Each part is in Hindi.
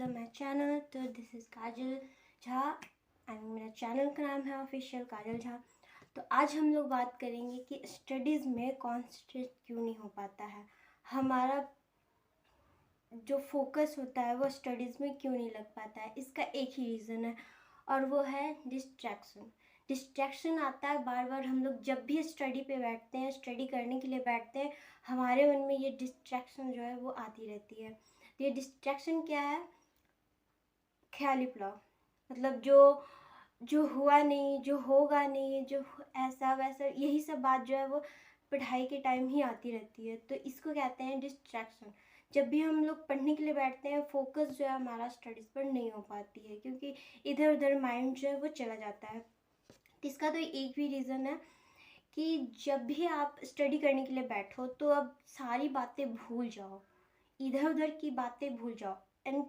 The my channel. तो this is Kajal Jha and मेरा चैनल का नाम है ऑफिशियल काजल झा। तो आज हम लोग बात करेंगे कि स्टडीज़ में कॉन्सेंट्रेट क्यों नहीं हो पाता है, हमारा जो फोकस होता है वो स्टडीज़ में क्यों नहीं लग पाता है। इसका एक ही रीज़न है और वो है डिस्ट्रैक्शन। डिस्ट्रैक्शन आता है बार बार। हम लोग जब भी स्टडी पे बैठते हैं, स्टडी करने के लिए बैठते हैं, हमारे मन में ये डिस्ट्रैक्शन जो है वो आती रहती है। तो ये डिस्ट्रैक्शन क्या है? ख्याली पुलाव। मतलब जो जो हुआ नहीं, जो होगा नहीं, जो ऐसा वैसा, यही सब बात जो है वो पढ़ाई के टाइम ही आती रहती है। तो इसको कहते हैं डिस्ट्रैक्शन। जब भी हम लोग पढ़ने के लिए बैठते हैं, फोकस जो है हमारा स्टडीज़ पर नहीं हो पाती है, क्योंकि इधर उधर माइंड जो है वो चला जाता है। इसका तो एक भी रीज़न है कि जब भी आप स्टडी करने के लिए बैठो तो अब सारी बातें भूल जाओ, इधर उधर की बातें भूल जाओ एंड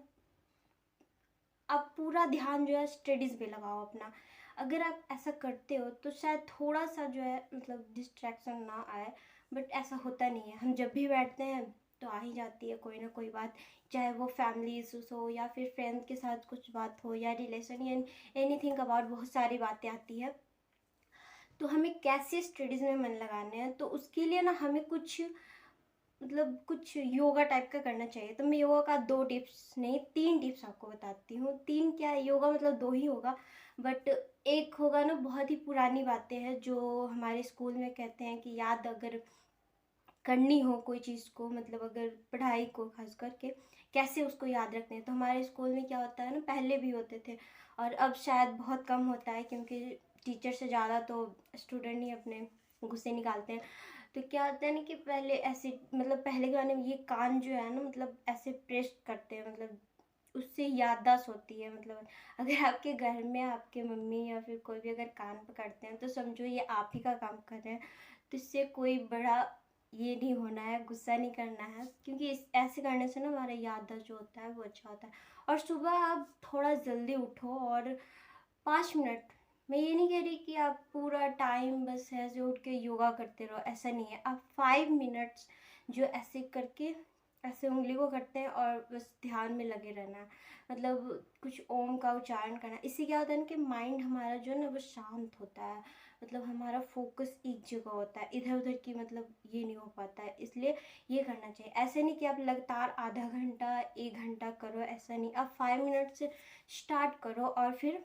आप पूरा ध्यान जो है स्टडीज़ पे लगाओ अपना। अगर आप ऐसा करते हो तो शायद थोड़ा सा जो है मतलब डिस्ट्रैक्शन ना आए, बट ऐसा होता नहीं है। हम जब भी बैठते हैं तो आ ही जाती है कोई ना कोई बात, चाहे वो फैमिली इशूज़ हो या फिर फ्रेंड के साथ कुछ बात हो या रिलेशन या एनीथिंग अबाउट, बहुत सारी बातें आती है। तो हमें कैसे स्टडीज़ में मन लगाने हैं, तो उसके लिए ना हमें कुछ मतलब कुछ योगा टाइप का करना चाहिए। तो मैं योगा का 2 टिप्स नहीं 3 टिप्स आपको बताती हूँ। 3 क्या है, योगा मतलब 2 ही होगा, बट एक होगा ना बहुत ही पुरानी बातें हैं जो हमारे स्कूल में कहते हैं कि याद अगर करनी हो कोई चीज़ को, मतलब अगर पढ़ाई को खास करके कैसे उसको याद रखते हैं। तो हमारे स्कूल में क्या होता है ना, पहले भी होते थे और अब शायद बहुत कम होता है, क्योंकि टीचर से ज़्यादा तो स्टूडेंट ही अपने गुस्से निकालते हैं। तो क्या होता है ना कि पहले ऐसे मतलब पहले के ज़माने में ये कान जो है ना मतलब ऐसे प्रेस करते हैं, मतलब उससे याददाश्त होती है। मतलब अगर आपके घर में आपके मम्मी या फिर कोई भी अगर कान पकड़ते हैं तो समझो ये आप ही का काम कर रहे हैं। तो इससे कोई बड़ा ये नहीं होना है, गुस्सा नहीं करना है, क्योंकि इस ऐसे करने से ना हमारा याददाश्त जो होता है वो अच्छा होता है। और सुबह आप थोड़ा जल्दी उठो और 5 मिनट, मैं ये नहीं कह रही कि आप पूरा टाइम बस ऐसे उठ के योगा करते रहो, ऐसा नहीं है। आप 5 मिनट्स जो ऐसे करके ऐसे उंगली को करते हैं और बस ध्यान में लगे रहना है, मतलब कुछ ओम का उच्चारण करना। इससे क्या होता है ना कि माइंड हमारा जो है ना वो शांत होता है, मतलब हमारा फोकस एक जगह होता है, इधर उधर की मतलब ये नहीं हो पाता है। इसलिए ये करना चाहिए। ऐसे नहीं कि आप लगातार आधा घंटा 1 घंटा करो, ऐसा नहीं। आप 5 मिनट से स्टार्ट करो और फिर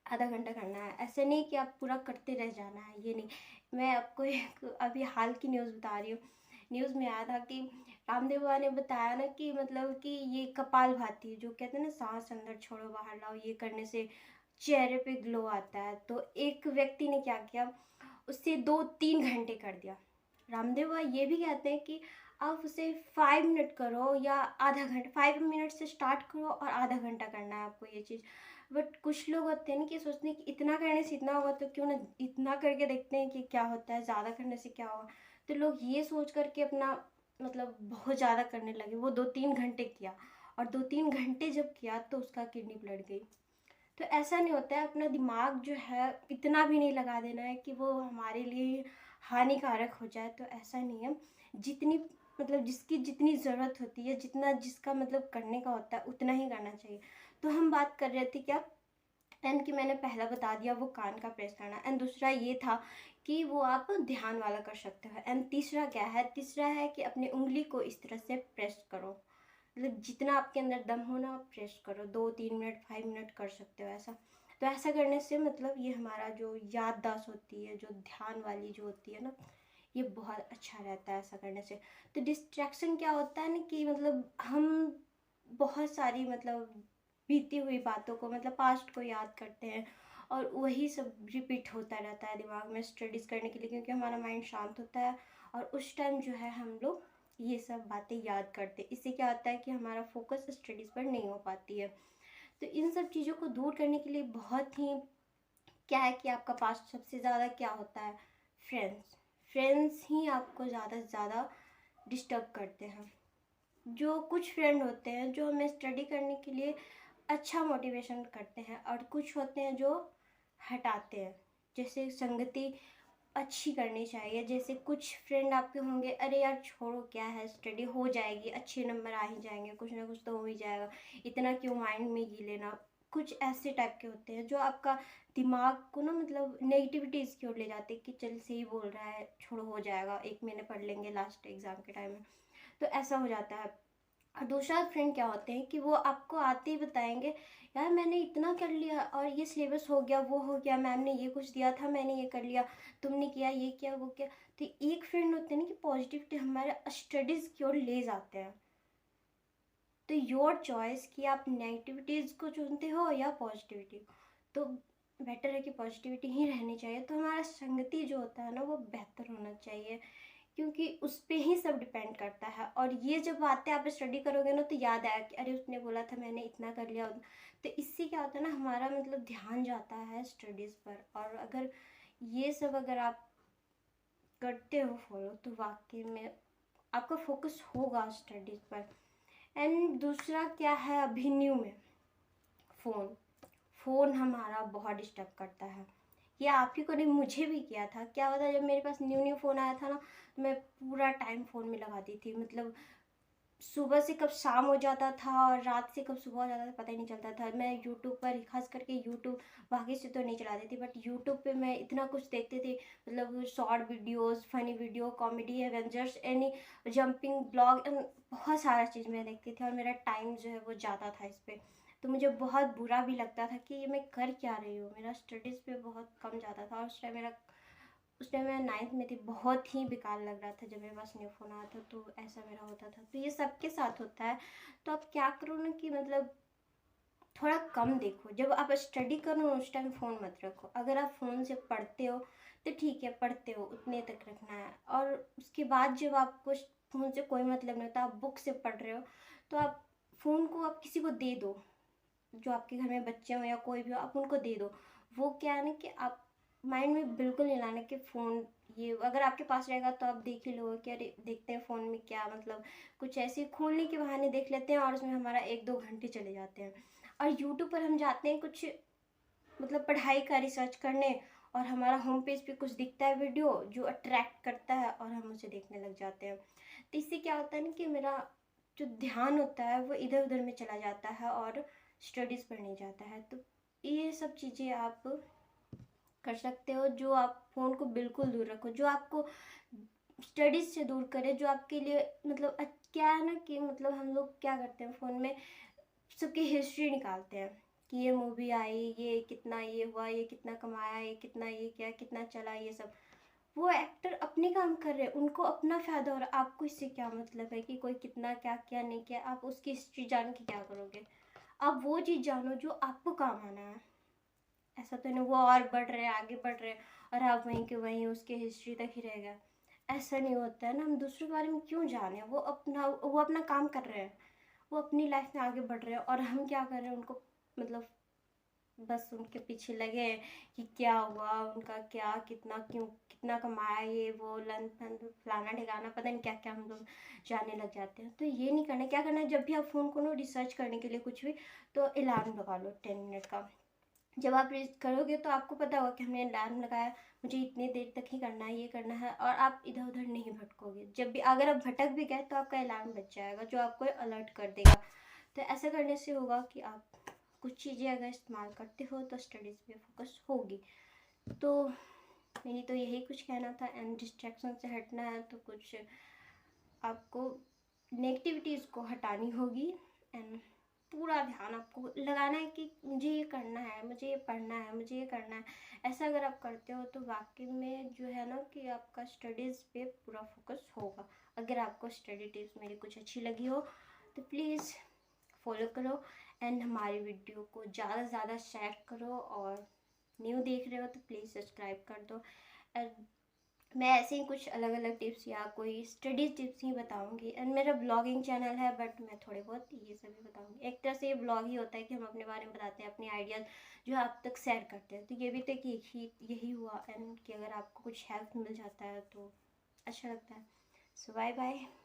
आधा घंटा करना है। ऐसे नहीं कि आप पूरा करते रह जाना है, ये नहीं। मैं आपको एक अभी हाल की न्यूज़ बता रही हूँ। न्यूज़ में आया था कि रामदेव बाबा ने बताया ना कि मतलब कि ये कपालभाति जो कहते हैं ना, सांस अंदर छोड़ो बाहर लाओ, ये करने से चेहरे पे ग्लो आता है। तो एक व्यक्ति ने क्या किया, उससे 2-3 घंटे कर दिया। रामदेव बाबा ये भी कहते हैं कि आप उसे 5 मिनट करो या आधा घंटा, 5 मिनट से स्टार्ट करो और आधा घंटा करना है आपको ये चीज़। बट कुछ लोग होते हैं ना कि सोचते हैं कि इतना करने से इतना होगा, तो क्यों ना इतना करके देखते हैं कि क्या होता है, ज़्यादा करने से क्या होगा। तो लोग ये सोच करके अपना मतलब बहुत ज़्यादा करने लगे। वो 2-3 घंटे किया और 2-3 घंटे जब किया तो उसका किडनी पलट गई। तो ऐसा नहीं होता है, अपना दिमाग जो है इतना भी नहीं लगा देना है कि वो हमारे लिए हानिकारक हो जाए। तो ऐसा नहीं है। जितनी मतलब जिसकी जितनी ज़रूरत होती है, जितना जिसका मतलब करने का होता है उतना ही करना चाहिए। तो हम बात कर रहे थे क्या, एंड कि मैंने पहला बता दिया वो कान का प्रेस करना, एंड दूसरा ये था कि वो आप ध्यान वाला कर सकते हो। एंड तीसरा क्या है, तीसरा है कि अपनी उंगली को इस तरह से प्रेस करो, मतलब जितना आपके अंदर दम हो ना आप प्रेस करो। 2-3 मिनट 5 मिनट कर सकते हो ऐसा। तो ऐसा करने से मतलब ये हमारा जो याददाश्त होती है, जो ध्यान वाली जो होती है ना, ये बहुत अच्छा रहता है ऐसा करने से। तो डिस्ट्रैक्शन क्या होता है ना कि मतलब हम बहुत सारी मतलब बीती हुई बातों को, मतलब पास्ट को याद करते हैं और वही सब रिपीट होता रहता है दिमाग में स्टडीज़ करने के लिए, क्योंकि हमारा माइंड शांत होता है और उस टाइम जो है हम लोग ये सब बातें याद करते हैं। इससे क्या होता है कि हमारा फोकस स्टडीज़ पर नहीं हो पाती है। तो इन सब चीज़ों को दूर करने के लिए बहुत ही क्या है कि आपका पास सबसे ज़्यादा क्या होता है, फ्रेंड्स। फ्रेंड्स ही आपको ज़्यादा से ज़्यादा डिस्टर्ब करते हैं। जो कुछ फ्रेंड होते हैं जो हमें स्टडी करने के लिए अच्छा मोटिवेशन करते हैं और कुछ होते हैं जो हटाते हैं। जैसे संगति अच्छी करनी चाहिए। जैसे कुछ फ्रेंड आपके होंगे, अरे यार छोड़ो क्या है, स्टडी हो जाएगी, अच्छे नंबर आ ही जाएंगे, कुछ ना कुछ तो हो ही जाएगा, इतना क्यों माइंड में घी लेना। कुछ ऐसे टाइप के होते हैं जो आपका दिमाग को ना मतलब नेगेटिविटीज़ की ओर ले जाते हैं कि चल सही बोल रहा है, छोड़ो हो जाएगा, 1 महीने पढ़ लेंगे लास्ट एग्ज़ाम के टाइम में। तो ऐसा हो जाता है। और दूसरा फ्रेंड क्या होते हैं कि वो आपको आते ही बताएंगे, यार मैंने इतना कर लिया और ये सिलेबस हो गया, वो हो गया, मैम ने ये कुछ दिया था, मैंने ये कर लिया, तुमने किया, ये किया, वो किया। तो एक फ्रेंड होते हैं ना कि पॉजिटिविटी हमारे स्टडीज़ की ओर ले जाते हैं। तो योर चॉइस कि आप नेगेटिविटीज़ को चुनते हो या पॉजिटिविटी को। तो बेटर है कि पॉजिटिविटी ही रहनी चाहिए। तो हमारा संगति जो होता है ना वो बेहतर होना चाहिए, क्योंकि उस पे ही सब डिपेंड करता है। और ये जब बातें आप स्टडी करोगे ना तो याद आया कि अरे उसने बोला था, मैंने इतना कर लिया। तो इससे क्या होता है ना, हमारा मतलब ध्यान जाता है स्टडीज़ पर। और अगर ये सब अगर आप करते हो फॉलो तो वाकई में आपका फोकस होगा स्टडीज़ पर। एंड दूसरा क्या है, अभी न्यू में फ़ोन फ़ोन हमारा बहुत डिस्टर्ब करता है। ये आप ही को नहीं, मुझे भी किया था। क्या होता है, जब मेरे पास न्यू न्यू फ़ोन आया था ना, तो मैं पूरा टाइम फ़ोन में लगाती थी। मतलब सुबह से कब शाम हो जाता था और रात से कब सुबह हो जाता था पता ही नहीं चलता था। मैं यूट्यूब पर खास करके यूट्यूब, बाकी से तो नहीं चलाती थी, बट यूट्यूब पे मैं इतना कुछ देखती थी। मतलब short videos, funny video, comedy, Avengers, any jumping blog, बहुत सारा चीज़ मैं देखती थी। और मेरा टाइम जो है वो ज़्यादा था इस पर। तो मुझे बहुत बुरा भी लगता था कि ये मैं कर क्या रही हूँ। मेरा स्टडीज़ पे बहुत कम जाता था। और उस टाइम मैं 9th में थी। बहुत ही बेकार लग रहा था जब मेरे पास न्यू फ़ोन आया था। तो ऐसा मेरा होता था। तो ये सबके साथ होता है। तो आप क्या करो ना कि मतलब थोड़ा कम देखो। जब आप स्टडी करो उस टाइम फ़ोन मत रखो। अगर आप फ़ोन से पढ़ते हो तो ठीक है, पढ़ते हो उतने तक रखना है। और उसके बाद जब आपको फ़ोन से कोई मतलब नहीं होता, आप बुक से पढ़ रहे हो, तो आप फ़ोन को आप किसी को दे दो। जो आपके घर में बच्चे हों या कोई भी हो, आप उनको दे दो। वो क्या है ना कि आप माइंड में बिल्कुल नहीं लाना कि फ़ोन, ये अगर आपके पास रहेगा तो आप देख ही लोगे कि अरे देखते हैं फ़ोन में क्या, मतलब कुछ ऐसे खोलने के बहाने देख लेते हैं और उसमें हमारा 1-2 घंटे चले जाते हैं। और यूट्यूब पर हम जाते हैं कुछ मतलब पढ़ाई का रिसर्च करने, और हमारा होम पेज पे कुछ दिखता है वीडियो जो अट्रैक्ट करता है और हम उसे देखने लग जाते हैं। तो इससे क्या होता है ना कि मेरा जो ध्यान होता है वो इधर उधर में चला जाता है और स्टडीज़ पर नहीं जाता है। तो ये सब चीज़ें आप कर सकते हो, जो आप फ़ोन को बिल्कुल दूर रखो, जो आपको स्टडीज़ से दूर करे, जो आपके लिए मतलब क्या है ना कि मतलब हम लोग क्या करते हैं फ़ोन में, सबकी हिस्ट्री निकालते हैं कि ये मूवी आई, ये कितना ये हुआ, ये कितना कमाया, ये कितना ये किया, कितना चला, ये सब। वो एक्टर अपने काम कर रहे हैं, उनको अपना फ़ायदा हो रहा है। आपको इससे क्या मतलब है कि कोई कितना क्या क्या नहीं किया, आप उसकी हिस्ट्री जान के क्या करोगे। आप वो चीज़ जानो जो आपको काम आना है। ऐसा तो नहीं वो और बढ़ रहे हैं, आगे बढ़ रहे हैं, और आप वहीं के वहीं उसके हिस्ट्री तक ही रह गए। ऐसा नहीं होता है ना। हम दूसरों के बारे में क्यों जाने, वो अपना काम कर रहे हैं, वो अपनी लाइफ में आगे बढ़ रहे हैं, और हम क्या कर रहे हैं उनको मतलब बस उनके पीछे लगे हैं कि क्या हुआ उनका, क्या कितना क्यों कितना कमाया, ये वो लन फन फलाना ठिकाना पता नहीं क्या क्या हम लोग जानने लग जाते हैं। तो ये नहीं करना। क्या करना है, जब भी आप फ़ोन को ना रिसर्च करने के लिए कुछ भी, तो अलार्म लगा लो 10 मिनट का। जब आप रीच करोगे तो आपको पता होगा कि हमने अलार्म लगाया, मुझे इतनी देर तक ही करना है, ये करना है, और आप इधर उधर नहीं भटकोगे। जब भी अगर आप भटक भी गए तो आपका अलार्म बज जाएगा जो आपको अलर्ट कर देगा। तो ऐसा करने से होगा कि आप कुछ चीज़ें अगर इस्तेमाल करते हो तो स्टडीज़ पे फोकस होगी। तो मेरी तो यही कुछ कहना था। एंड डिस्ट्रैक्शन से हटना है तो कुछ आपको नेगेटिविटीज़ को हटानी होगी। एंड पूरा ध्यान आपको लगाना है कि मुझे ये करना है, मुझे ये पढ़ना है, मुझे ये करना है। ऐसा अगर आप करते हो तो वाकई में जो है ना कि आपका स्टडीज़ पे पूरा फोकस होगा। अगर आपको स्टडी टिप्स मेरी कुछ अच्छी लगी हो तो प्लीज़ फॉलो करो। एंड हमारी वीडियो को ज़्यादा से ज़्यादा शेयर करो, और न्यू देख रहे हो तो प्लीज़ सब्सक्राइब कर दो। एंड मैं ऐसे ही कुछ अलग अलग टिप्स या कोई स्टडी टिप्स ही बताऊंगी। एंड मेरा ब्लॉगिंग चैनल है, बट मैं थोड़े बहुत ये सब भी बताऊंगी। एक तरह से ये ब्लॉग ही होता है कि हम अपने बारे में बताते हैं, अपनी आइडियाज़ जो आप तक शेयर करते हैं। तो ये भी तो कि यही हुआ। एंड कि अगर आपको कुछ हेल्प मिल जाता है तो अच्छा लगता है। सो बाय बाय।